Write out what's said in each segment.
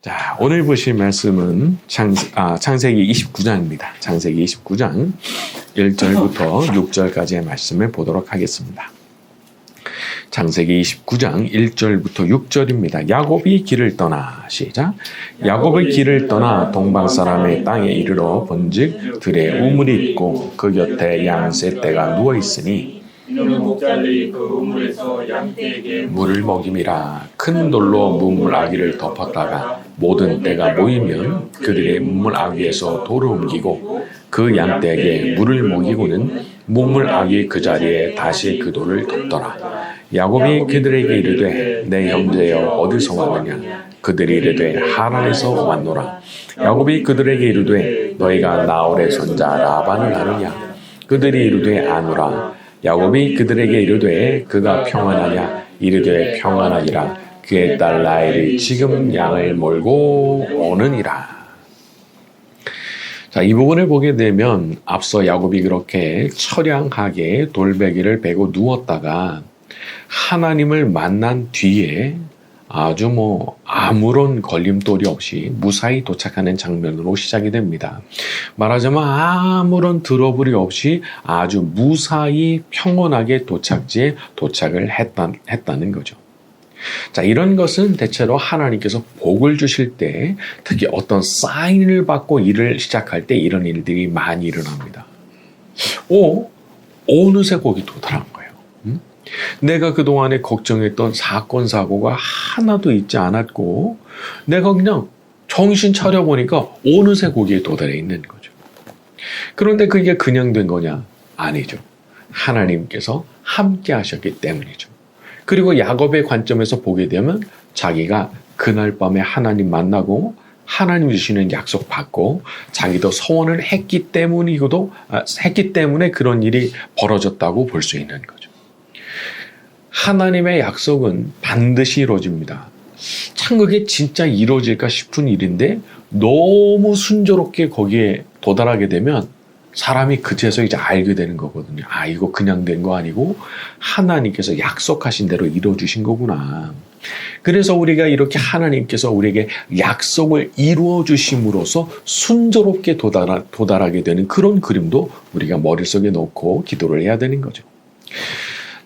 자, 오늘 보실 말씀은 창세기 29장입니다. 창세기 29장 1절부터 6절까지의 말씀을 보도록 하겠습니다. 창세기 29장 1절부터 6절입니다. 야곱이 길을 떠나 시작. 야곱의 길을 떠나 동방 사람의 땅에 이르러 본즉 들에 우물이 있고 그 곁에 양 세 떼가 누워 있으니 이는 목자들이 그 우물에서 양떼에게 물을 먹임이라. 큰 돌로 문물 아귀를 덮었다가 모든 떼가 모이면 그들의 문물 아귀에서 돌을 옮기고 그 양떼에게 물을 먹이고는 문물 아귀 그 자리에 다시 그 돌을 덮더라. 야곱이 그들에게 이르되 내 형제여 어디서 왔느냐? 그들이 이르되 하란에서 왔노라. 야곱이 그들에게 이르되 너희가 나홀의 손자 라반을 아느냐? 그들이 이르되 아노라. 야곱이 그들에게 이르되 그가 평안하냐? 이르되 평안하니라. 그의 딸 라헬이 지금 양을 몰고 오느니라. 자, 이 부분을 보게 되면 앞서 야곱이 그렇게 처량하게 돌베개를 베고 누웠다가 하나님을 만난 뒤에 아주 아무런 걸림돌이 없이 무사히 도착하는 장면으로 시작이 됩니다. 말하자면 아무런 트러블이 없이 아주 무사히 평온하게 도착지에 도착을 했다는 거죠. 자, 이런 것은 대체로 하나님께서 복을 주실 때 특히 어떤 사인을 받고 일을 시작할 때 이런 일들이 많이 일어납니다. 어느새 거기 도달한 거예요. 내가 그동안에 걱정했던 사건, 사고가 하나도 있지 않았고 내가 그냥 정신 차려보니까 어느새 거기에 도달해 있는 거죠. 그런데 그게 그냥 된 거냐? 아니죠. 하나님께서 함께 하셨기 때문이죠. 그리고 야곱의 관점에서 보게 되면 자기가 그날 밤에 하나님 만나고 하나님 주시는 약속 받고 자기도 소원을 했기 때문에 그런 일이 벌어졌다고 볼 수 있는 거죠. 하나님의 약속은 반드시 이루어집니다. 참 그게 진짜 이루어질까 싶은 일인데 너무 순조롭게 거기에 도달하게 되면 사람이 그제서 이제 알게 되는 거거든요. 이거 그냥 된 거 아니고 하나님께서 약속하신 대로 이루어주신 거구나. 그래서 우리가 이렇게 하나님께서 우리에게 약속을 이루어주심으로써 순조롭게 도달하게 되는 그런 그림도 우리가 머릿속에 놓고 기도를 해야 되는 거죠.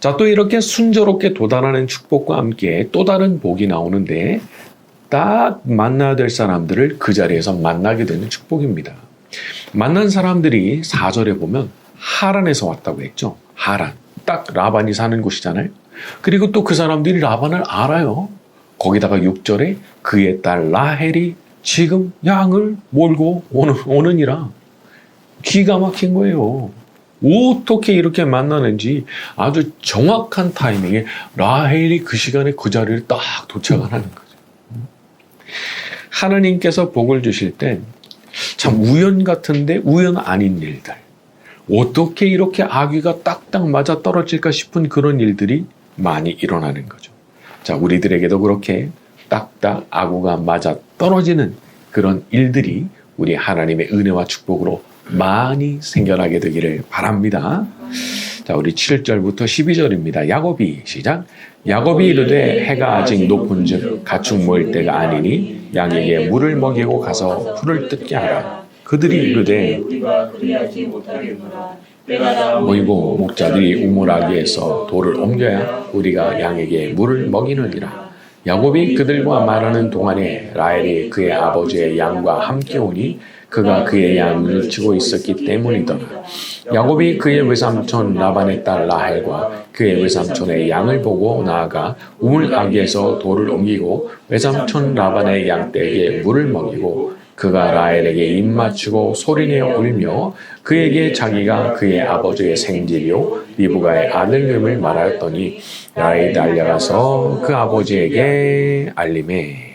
자, 또 이렇게 순조롭게 도달하는 축복과 함께 또 다른 복이 나오는데 딱 만나야 될 사람들을 그 자리에서 만나게 되는 축복입니다. 만난 사람들이 4절에 보면 하란에서 왔다고 했죠. 하란. 딱 라반이 사는 곳이잖아요. 그리고 또 그 사람들이 라반을 알아요. 거기다가 6절에 그의 딸 라헬이 지금 양을 몰고 오느니라. 기가 막힌 거예요. 어떻게 이렇게 만나는지 아주 정확한 타이밍에 라헬이 그 시간에 그 자리를 딱 도착을 하는 거죠. 하나님께서 복을 주실 때 참 우연 같은데 우연 아닌 일들, 어떻게 이렇게 아귀가 딱딱 맞아 떨어질까 싶은 그런 일들이 많이 일어나는 거죠. 자, 우리들에게도 그렇게 딱딱 아구가 맞아 떨어지는 그런 일들이 우리 하나님의 은혜와 축복으로 많이 생겨나게 되기를 바랍니다. 자, 우리 7절부터 12절입니다. 야곱이 시작. 야곱이 이르되 해가 아직 높은즉 가축 모일 때가 아니니 양에게 물을 먹이고 가서 풀을 뜯게 하라. 그들이 이르되 우리가 그리하지 못하겠노라. 때가 다 모이고 목자들이 우물아귀에서 돌을 옮겨야 우리가 양에게 물을 먹이느니라. 야곱이 그들과 말하는 동안에 라헬이 그의 아버지의 양과 함께 오니 그가 그의 양을 치고 있었기 때문이더라. 야곱이 그의 외삼촌 라반의 딸 라헬과 그의 외삼촌의 양을 보고 나아가 우물아귀에서 돌을 옮기고 외삼촌 라반의 양떼에게 물을 먹이고 그가 라헬에게 입 맞추고 소리내어 울며 그에게 자기가 그의 아버지의 생질이요 리브가의 아들임을 말하였더니 라헬이 달려가서 그 아버지에게 알림해.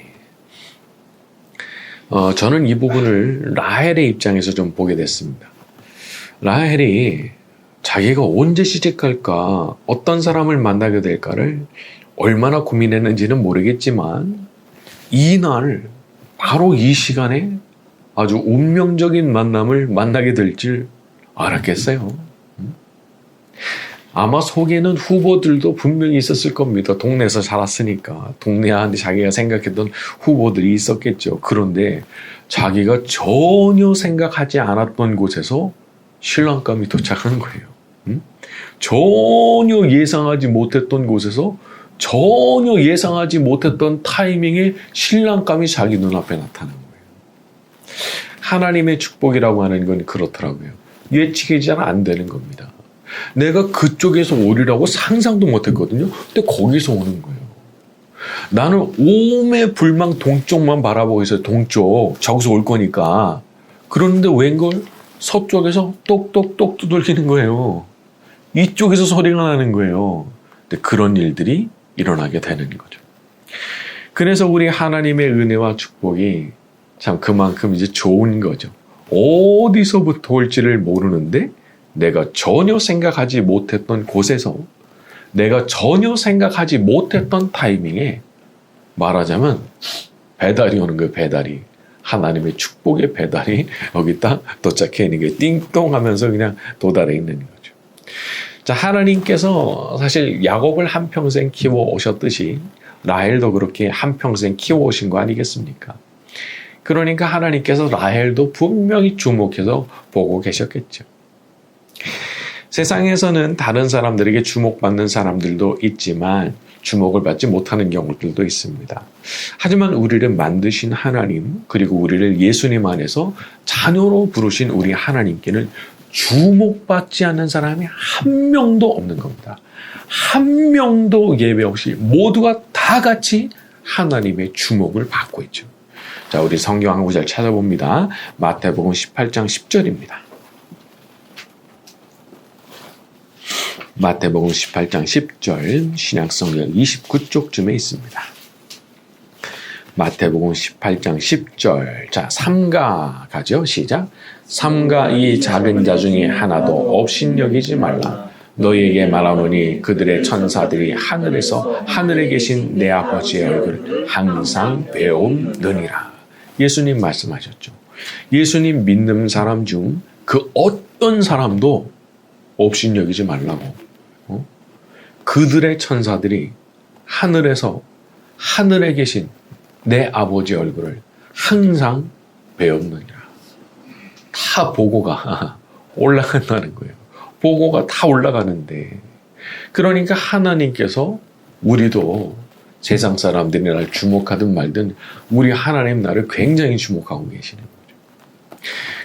저는 이 부분을 라헬의 입장에서 좀 보게 됐습니다. 라헬이 자기가 언제 시집갈까, 어떤 사람을 만나게 될까를 얼마나 고민했는지는 모르겠지만 이날 바로 이 시간에 아주 운명적인 만남을 만나게 될 줄 알았겠어요. 아마 속에는 후보들도 분명히 있었을 겁니다. 동네에서 자랐으니까. 동네 안에 자기가 생각했던 후보들이 있었겠죠. 그런데 자기가 전혀 생각하지 않았던 곳에서 신랑감이 도착하는 거예요. 전혀 예상하지 못했던 곳에서 전혀 예상하지 못했던 타이밍에 신랑감이 자기 눈앞에 나타난 거예요. 하나님의 축복이라고 하는 건 그렇더라고요. 예측이 잘 안 되는 겁니다. 내가 그쪽에서 오리라고 상상도 못했거든요. 근데 거기서 오는 거예요. 나는 오매불망 동쪽만 바라보고 있어요. 동쪽. 저기서 올 거니까. 그런데 웬걸 서쪽에서 똑똑똑 두들기는 거예요. 이쪽에서 소리가 나는 거예요. 근데 그런 일들이 일어나게 되는 거죠. 그래서 우리 하나님의 은혜와 축복이 참 그만큼 이제 좋은 거죠. 어디서부터 올지를 모르는데 내가 전혀 생각하지 못했던 곳에서 내가 전혀 생각하지 못했던 타이밍에 말하자면 배달이 오는 거예요. 배달이. 하나님의 축복의 배달이 여기 딱 도착해 있는 게 띵동 하면서 그냥 도달해 있는 거죠. 자, 하나님께서 사실 야곱을 한평생 키워 오셨듯이 라헬도 그렇게 한평생 키워 오신 거 아니겠습니까? 그러니까 하나님께서 라헬도 분명히 주목해서 보고 계셨겠죠. 세상에서는 다른 사람들에게 주목받는 사람들도 있지만 주목을 받지 못하는 경우들도 있습니다. 하지만 우리를 만드신 하나님, 그리고 우리를 예수님 안에서 자녀로 부르신 우리 하나님께는 주목받지 않는 사람이 한 명도 없는 겁니다. 한 명도 예외 없이 모두가 다 같이 하나님의 주목을 받고 있죠. 자, 우리 성경 한 구절 찾아봅니다. 마태복음 18장 10절입니다. 마태복음 18장 10절 신약성경 29쪽쯤에 있습니다. 마태복음 18장 10절. 자, 삼가 가죠. 시작. 삼가 이 작은 자 중에 하나도 업신여기지 말라. 너희에게 말하노니 그들의 천사들이 하늘에서 하늘에 계신 내 아버지의 얼굴을 항상 배움느니라. 예수님 말씀하셨죠. 예수님 믿는 사람 중 그 어떤 사람도 업신여기지 말라고. 그들의 천사들이 하늘에서 하늘에 계신 내 아버지의 얼굴을 항상 배웠느니라. 다 보고가 올라간다는 거예요. 보고가 다 올라가는데, 그러니까 하나님께서 우리도 세상 사람들이 나를 주목하든 말든 우리 하나님 나를 굉장히 주목하고 계시는 거죠.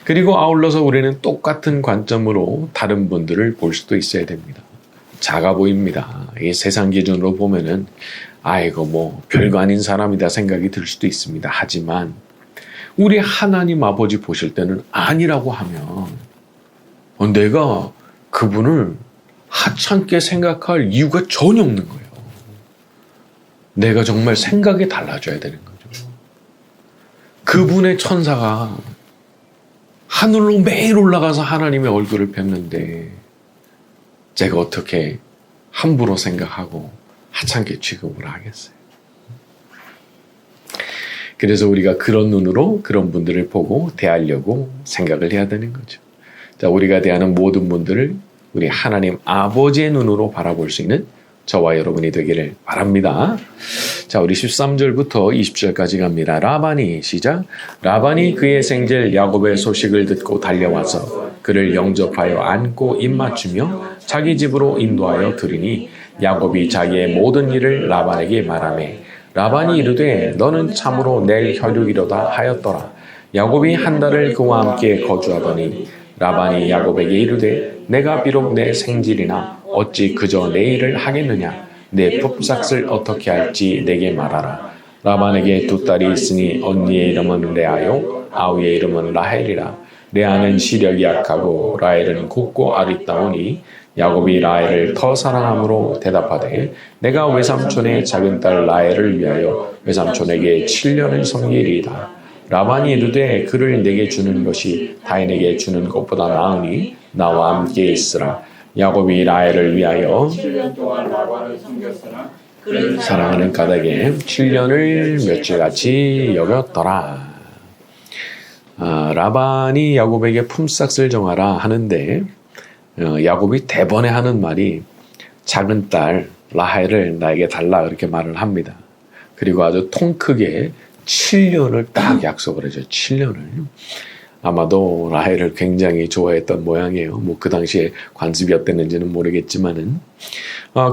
그리고 아울러서 우리는 똑같은 관점으로 다른 분들을 볼 수도 있어야 됩니다. 작아 보입니다. 이 세상 기준으로 보면은 아이고 뭐 별거 아닌 사람이다 생각이 들 수도 있습니다. 하지만 우리 하나님 아버지 보실 때는 아니라고 하면 내가 그분을 하찮게 생각할 이유가 전혀 없는 거예요. 내가 정말 생각이 달라져야 되는 거죠. 그분의 천사가 하늘로 매일 올라가서 하나님의 얼굴을 뵙는데 제가 어떻게 함부로 생각하고 하찮게 취급을 하겠어요. 그래서 우리가 그런 눈으로 그런 분들을 보고 대하려고 생각을 해야 되는 거죠. 자, 우리가 대하는 모든 분들을 우리 하나님 아버지의 눈으로 바라볼 수 있는 저와 여러분이 되기를 바랍니다. 자, 우리 13절부터 20절까지 갑니다. 라반이 시작. 라반이 그의 생젤 야곱의 소식을 듣고 달려와서 그를 영접하여 안고 입맞추며 자기 집으로 인도하여 들이니 야곱이 자기의 모든 일을 라반에게 말하매 라반이 이르되 너는 참으로 내 혈육이로다 하였더라. 야곱이 한 달을 그와 함께 거주하더니 라반이 야곱에게 이르되 내가 비록 내 생질이나 어찌 그저 내 일을 하겠느냐. 내 품삯을 어떻게 할지 내게 말하라. 라반에게 두 딸이 있으니 언니의 이름은 레아요 아우의 이름은 라헬이라. 레아는 시력이 약하고 라헬은 곱고 아리따우니 야곱이 라헬을 더 사랑함으로 대답하되 내가 외삼촌의 작은 딸 라헬을 위하여 외삼촌에게 7년을 섬기리이다. 라반이 이르되 그를 내게 주는 것이 타인에게 주는 것보다 나으니 나와 함께 있으라. 야곱이 라헬을 위하여 7년 동안 라반을 섬겼으나 그를 사랑하는 까닭에 7년을 며칠같이 여겼더라. 라반이 야곱에게 품삯을 정하라 하는데 야곱이 대번에 하는 말이 작은 딸 라헬을 나에게 달라 그렇게 말을 합니다. 그리고 아주 통 크게 7년을 딱 약속을 해줘요. 7년을. 아마도 라헬을 굉장히 좋아했던 모양이에요. 뭐 그 당시에 관습이 어땠는지는 모르겠지만은.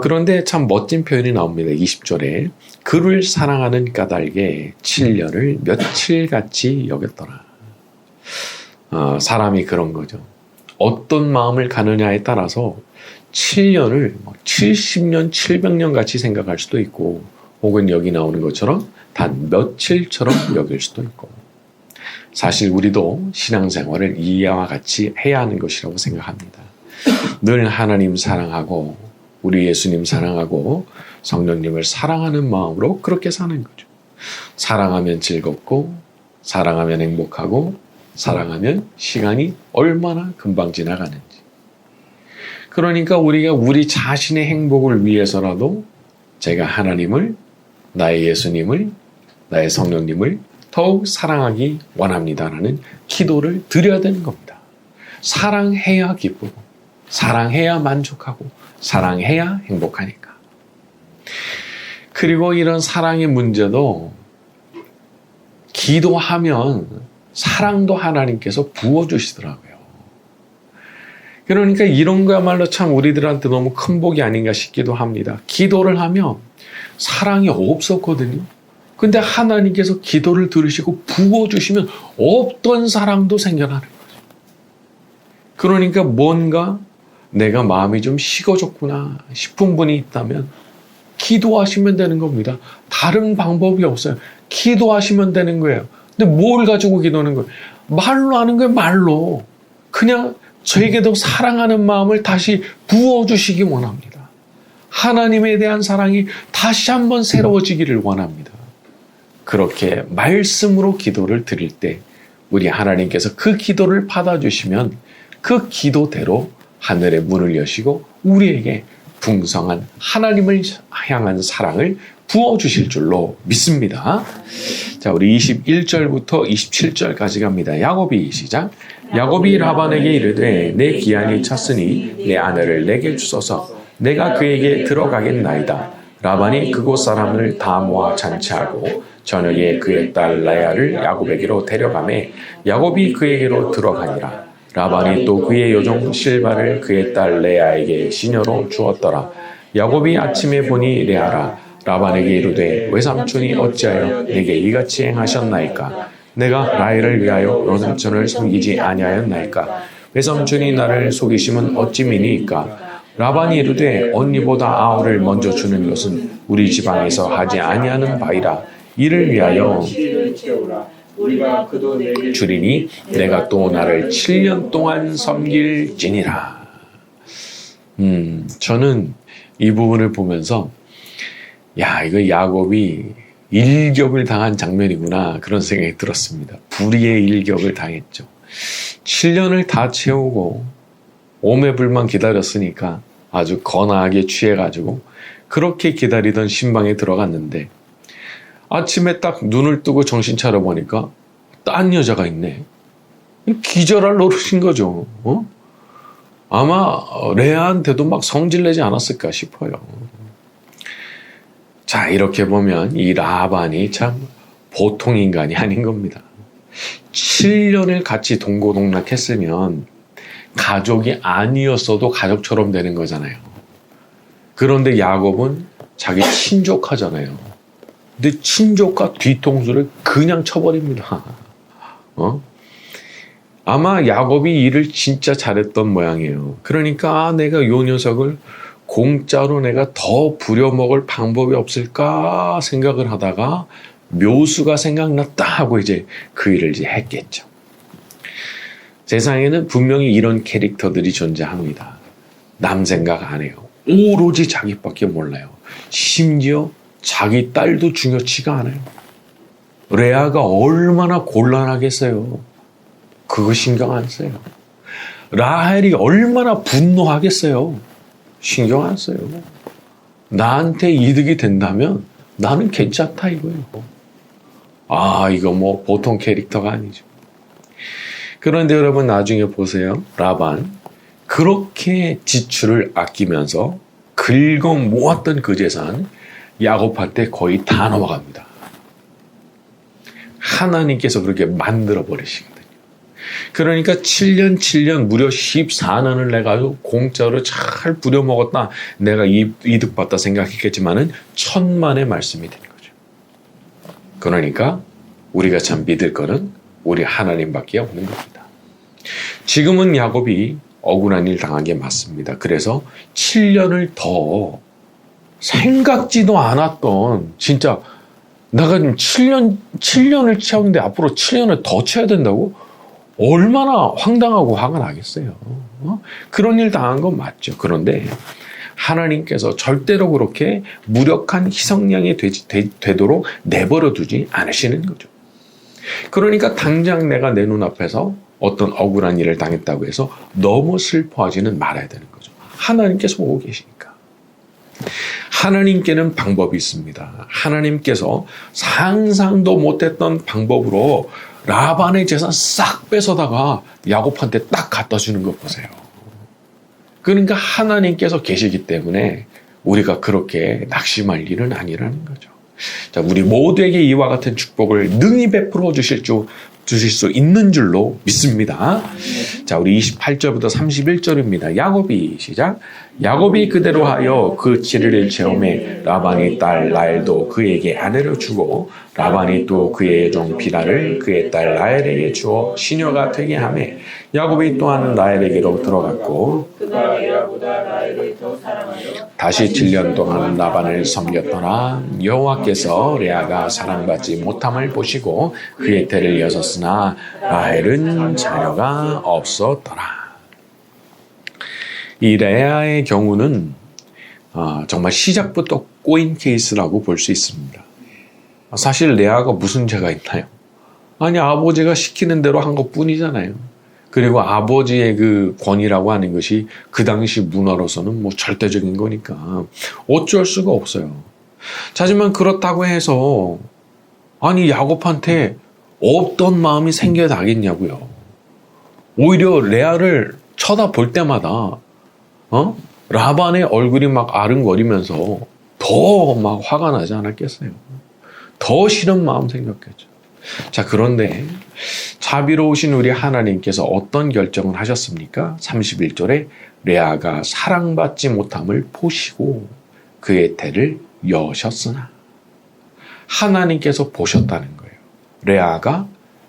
그런데 참 멋진 표현이 나옵니다. 20절에 그를 사랑하는 까닭에 7년을 며칠같이 여겼더라. 사람이 그런 거죠. 어떤 마음을 가느냐에 따라서 7년을 70년, 700년 같이 생각할 수도 있고 혹은 여기 나오는 것처럼 단 며칠처럼 여길 수도 있고 사실 우리도 신앙생활을 이와 같이 해야 하는 것이라고 생각합니다. 늘 하나님 사랑하고 우리 예수님 사랑하고 성령님을 사랑하는 마음으로 그렇게 사는 거죠. 사랑하면 즐겁고 사랑하면 행복하고 사랑하면 시간이 얼마나 금방 지나가는지. 그러니까 우리가 우리 자신의 행복을 위해서라도 제가 하나님을, 나의 예수님을, 나의 성령님을 더욱 사랑하기 원합니다라는 기도를 드려야 되는 겁니다. 사랑해야 기쁘고 사랑해야 만족하고 사랑해야 행복하니까. 그리고 이런 사랑의 문제도 기도하면 사랑도 하나님께서 부어주시더라고요. 그러니까 이런 거야말로 참 우리들한테 너무 큰 복이 아닌가 싶기도 합니다. 기도를 하면 사랑이 없었거든요. 근데 하나님께서 기도를 들으시고 부어주시면 없던 사랑도 생겨나는 거죠. 그러니까 뭔가 내가 마음이 좀 식어졌구나 싶은 분이 있다면 기도하시면 되는 겁니다. 다른 방법이 없어요. 기도하시면 되는 거예요. 근데 뭘 가지고 기도하는 거예요? 말로 하는 거예요. 말로. 그냥 저에게도 사랑하는 마음을 다시 부어주시기 원합니다. 하나님에 대한 사랑이 다시 한번 새로워지기를 원합니다. 그렇게 말씀으로 기도를 드릴 때 우리 하나님께서 그 기도를 받아주시면 그 기도대로 하늘의 문을 여시고 우리에게 풍성한 하나님을 향한 사랑을 부어주실 줄로 믿습니다. 자, 우리 21절부터 27절까지 갑니다. 야곱이 시작. 야곱이 라반에게 이르되 내 기한이 찼으니 내 아내를 내게 주소서. 내가 그에게 들어가겠나이다. 라반이 그곳 사람을 다 모아 잔치하고 저녁에 그의 딸 레아를 야곱에게로 데려가매 야곱이 그에게로 들어가니라. 라반이 또 그의 여종 실바를 그의 딸 레아에게 시녀로 주었더라. 야곱이 아침에 보니 레아라. 라반에게 이르되 외삼촌이 어찌하여 내게 이같이 행하셨나이까? 내가 라헬을 위하여 외삼촌을 섬기지 아니하였나이까? 외삼촌이 나를 속이심은 어찌 미니이까? 라반이 이르되 언니보다 아우를 먼저 주는 것은 우리 지방에서 하지 아니하는 바이라. 이를 위하여 주리니 내가 또 나를 7년 동안 섬길지니라. 저는 이 부분을 보면서 야, 이거 야곱이 일격을 당한 장면이구나 그런 생각이 들었습니다. 불의의 일격을 당했죠. 7년을 다 채우고 오매불만 기다렸으니까 아주 거나하게 취해가지고 그렇게 기다리던 신방에 들어갔는데 아침에 딱 눈을 뜨고 정신 차려보니까 딴 여자가 있네. 기절할 노릇인 거죠. 아마 레아한테도 막 성질내지 않았을까 싶어요. 자, 이렇게 보면 이 라반이 참 보통 인간이 아닌 겁니다. 7년을 같이 동고동락했으면 가족이 아니었어도 가족처럼 되는 거잖아요. 그런데 야곱은 자기 친족하잖아요. 근데 친족과 뒤통수를 그냥 쳐버립니다. 아마 야곱이 일을 진짜 잘했던 모양이에요. 그러니까 내가 요 녀석을 공짜로 내가 더 부려먹을 방법이 없을까 생각을 하다가 묘수가 생각났다 하고 이제 그 일을 이제 했겠죠. 세상에는 분명히 이런 캐릭터들이 존재합니다. 남 생각 안 해요. 오로지 자기밖에 몰라요. 심지어 자기 딸도 중요치가 않아요. 레아가 얼마나 곤란하겠어요. 그거 신경 안 써요. 라헬이 얼마나 분노하겠어요. 신경 안 써요. 나한테 이득이 된다면 나는 괜찮다 이거예요. 이거 뭐 보통 캐릭터가 아니죠. 그런데 여러분 나중에 보세요. 라반 그렇게 지출을 아끼면서 그 긁어 모았던 그 재산 야곱한테 거의 다 넘어갑니다. 하나님께서 그렇게 만들어 버리시거든요. 그러니까 7년 무려 14년을 내가지고 공짜로 잘 부려먹었다, 내가 이득봤다 생각했겠지만은 천만의 말씀이 된 거죠. 그러니까 우리가 참 믿을 거는 우리 하나님밖에 없는 겁니다. 지금은 야곱이 억울한 일 당한 게 맞습니다. 그래서 7년을 더 생각지도 않았던, 진짜 내가 지금 7년을 채웠는데 앞으로 7년을 더 채워야 된다고? 얼마나 황당하고 화가 나겠어요. 그런 일 당한 건 맞죠. 그런데 하나님께서 절대로 그렇게 무력한 희생양이 되도록 내버려 두지 않으시는 거죠. 그러니까 당장 내가 내 눈앞에서 어떤 억울한 일을 당했다고 해서 너무 슬퍼하지는 말아야 되는 거죠. 하나님께서 보고 계시니까. 하나님께는 방법이 있습니다. 하나님께서 상상도 못했던 방법으로 라반의 재산 싹 뺏어다가 야곱한테 딱 갖다 주는 것 보세요. 그러니까 하나님께서 계시기 때문에 우리가 그렇게 낙심할 일은 아니라는 거죠. 자, 우리 모두에게 이와 같은 축복을 능히 베풀어 주실 수 있는 줄로 믿습니다. 자, 우리 28절부터 31절입니다. 야곱이 시작. 야곱이 그대로 하여 그 7일을 체험해 라반의 딸 라헬도 그에게 아내로 주고 라반이 또 그의 종 비라를 그의 딸 라헬에게 주어 시녀가 되게 하매 야곱이 또한 라헬에게로 들어갔고 그가 레아보다 라헬을 더 사랑하여 다시 7년 동안 라반을 섬겼더라. 여호와께서 레아가 사랑받지 못함을 보시고 그의 태를 여섰으나 라헬은 자녀가 없었더라. 이 레아의 경우는 정말 시작부터 꼬인 케이스라고 볼 수 있습니다. 사실 레아가 무슨 죄가 있나요? 아니, 아버지가 시키는 대로 한 것뿐이잖아요. 그리고 아버지의 그 권위라고 하는 것이 그 당시 문화로서는 뭐 절대적인 거니까 어쩔 수가 없어요. 하지만 그렇다고 해서 아니 야곱한테 없던 마음이 생겨나겠냐고요. 오히려 레아를 쳐다볼 때마다 라반의 얼굴이 막 아른거리면서 더 막 화가 나지 않았겠어요. 더 싫은 마음 생겼겠죠. 자, 그런데 자비로우신 우리 하나님께서 어떤 결정을 하셨습니까? 31절에 레아가 사랑받지 못함을 보시고 그의 태를 여셨으나, 하나님께서 보셨다는 거예요. 레아가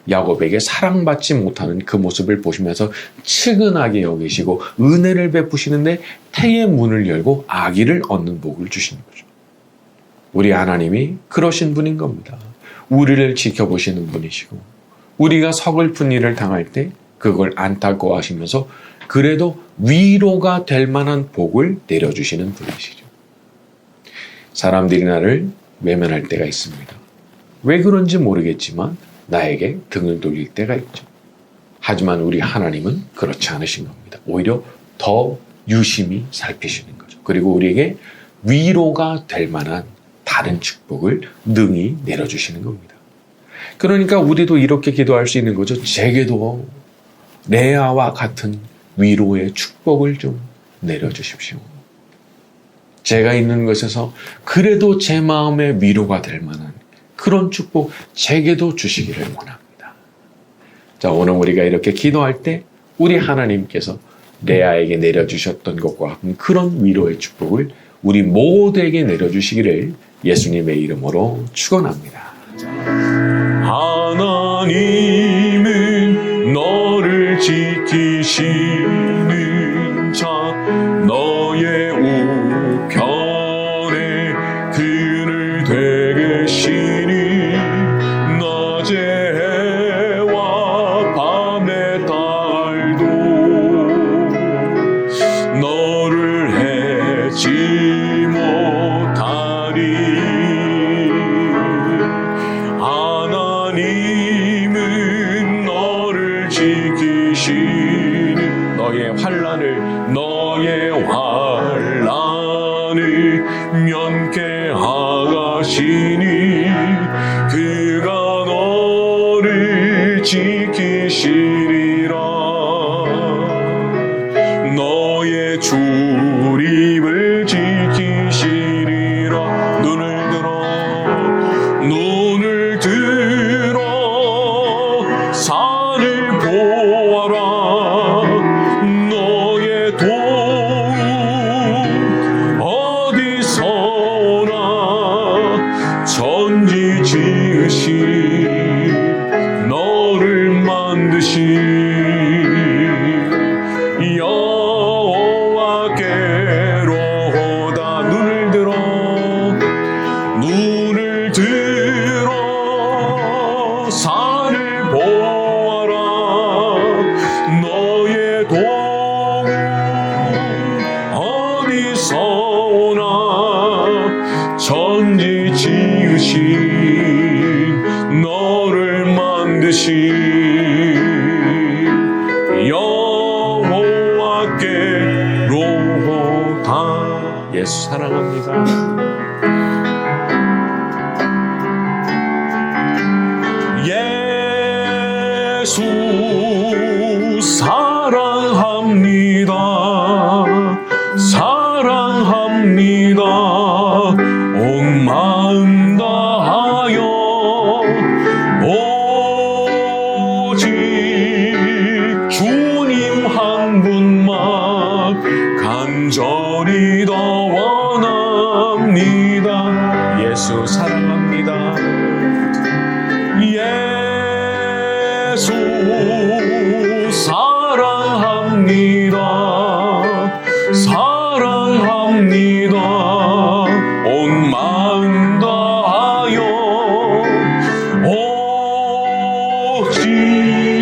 야곱에게 사랑받지 못하는 그 모습을 보시면서 측은하게 여기시고 은혜를 베푸시는데 태의 문을 열고 아기를 얻는 복을 주시는 거죠. 우리 하나님이 그러신 분인 겁니다. 우리를 지켜보시는 분이시고 우리가 서글픈 일을 당할 때 그걸 안타까워하시면서 그래도 위로가 될 만한 복을 내려주시는 분이시죠. 사람들이 나를 외면할 때가 있습니다. 왜 그런지 모르겠지만 나에게 등을 돌릴 때가 있죠. 하지만 우리 하나님은 그렇지 않으신 겁니다. 오히려 더 유심히 살피시는 거죠. 그리고 우리에게 위로가 될 만한 다른 축복을 능히 내려주시는 겁니다. 그러니까 우리도 이렇게 기도할 수 있는 거죠. 제게도 레아와 같은 위로의 축복을 좀 내려주십시오. 제가 있는 것에서 그래도 제 마음에 위로가 될 만한 그런 축복 제게도 주시기를 원합니다. 자, 오늘 우리가 이렇게 기도할 때 우리 하나님께서 레아에게 내려주셨던 것과 같은 그런 위로의 축복을 우리 모두에게 내려주시기를 예수님의 이름으로 축원합니다. 하나님은 너를 지키시는 자, 너의 우편에 그늘 되게 시니 낮의 해와 밤의 달도 너를 해치 못하리. 하나님은 너를 지키시는 너의 환난을 면케하시니 그가 너를 지키시리라. 너의 출입을 지키시니 산을 보아라 너의 도움 어디서나 천지 지으신 너를 만드신 여호와께로다 눈을 들어 산을 보아라 너의 도움 어디서나 천지 지으신 너를 만드신 여호와께로다. 예수 사랑합니다. 예수 사랑합니다. 사랑합니다. 온 마음 다하여 오직 주님 한 분만 간절히 더 원합니다. 예수 사랑합니다. 예수 사랑합니다. 사랑합니다. 온 마음 다하여 오직